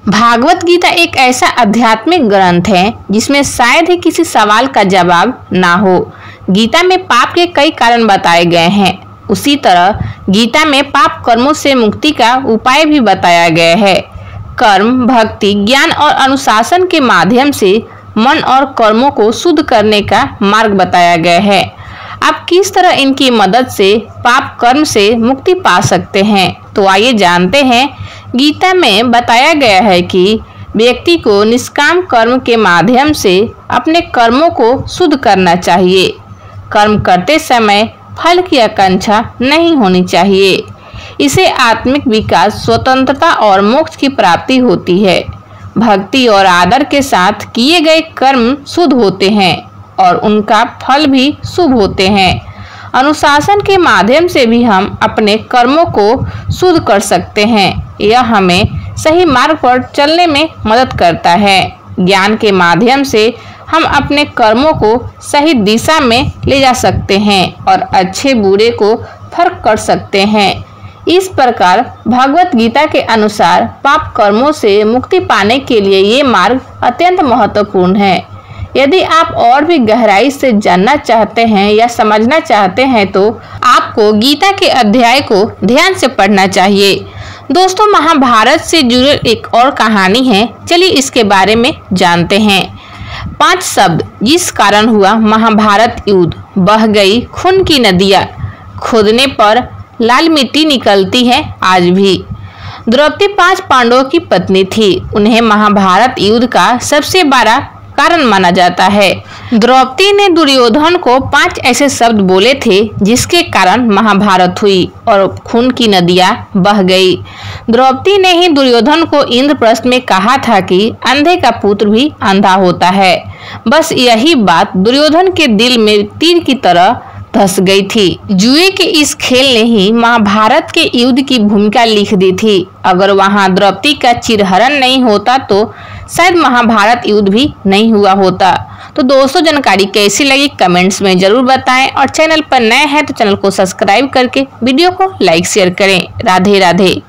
भागवत गीता एक ऐसा आध्यात्मिक ग्रंथ है जिसमें शायद ही किसी सवाल का जवाब ना हो। गीता में पाप के कई कारण बताए गए हैं। उसी तरह गीता में पाप कर्मों से मुक्ति का उपाय भी बताया गया है। कर्म, भक्ति, ज्ञान और अनुशासन के माध्यम से मन और कर्मों को शुद्ध करने का मार्ग बताया गया है। आप किस तरह इनकी मदद से पाप कर्म से मुक्ति पा सकते हैं, तो आइए जानते हैं। गीता में बताया गया है कि व्यक्ति को निष्काम कर्म के माध्यम से अपने कर्मों को शुद्ध करना चाहिए। कर्म करते समय फल की आकांक्षा नहीं होनी चाहिए। इसे आत्मिक विकास, स्वतंत्रता और मोक्ष की प्राप्ति होती है। भक्ति और आदर के साथ किए गए कर्म शुद्ध होते हैं और उनका फल भी शुभ होते हैं। अनुशासन के माध्यम से भी हम अपने कर्मों को शुद्ध कर सकते हैं। यह हमें सही मार्ग पर चलने में मदद करता है। ज्ञान के माध्यम से हम अपने कर्मों को सही दिशा में ले जा सकते हैं और अच्छे बुरे को फर्क कर सकते हैं। इस प्रकार भगवत गीता के अनुसार पाप कर्मों से मुक्ति पाने के लिए ये मार्ग अत्यंत महत्वपूर्ण है। यदि आप और भी गहराई से जानना चाहते हैं या समझना चाहते हैं तो आपको गीता के अध्याय को ध्यान से पढ़ना चाहिए। दोस्तों, महाभारत से जुड़े एक और कहानी है, चलिए इसके बारे में जानते हैं। 5 शब्द जिस कारण हुआ महाभारत युद्ध। बह गई खून की नदियाँ, खोदने पर लाल मिट्टी निकलती है आज भी। द्रौपदी 5 पांडवों की पत्नी थी। उन्हें महाभारत युद्ध का सबसे बड़ा कारण माना जाता है। द्रौपदी ने दुर्योधन को 5 ऐसे शब्द बोले थे जिसके कारण महाभारत हुई और खून की नदियां बह गई। द्रौपदी ने ही दुर्योधन को इंद्रप्रस्थ में कहा था कि अंधे का पुत्र भी अंधा होता है। बस यही बात दुर्योधन के दिल में तीर की तरह धस गई थी। जुए के इस खेल ने ही महाभारत के युद्ध की भूमिका लिख दी थी। अगर वहां द्रौपदी का चिरहरण नहीं होता तो शायद महाभारत युद्ध भी नहीं हुआ होता। तो दोस्तों, जानकारी कैसी लगी कमेंट्स में जरूर बताएं और चैनल पर नए हैं तो चैनल को सब्सक्राइब करके वीडियो को लाइक शेयर करें। राधे राधे।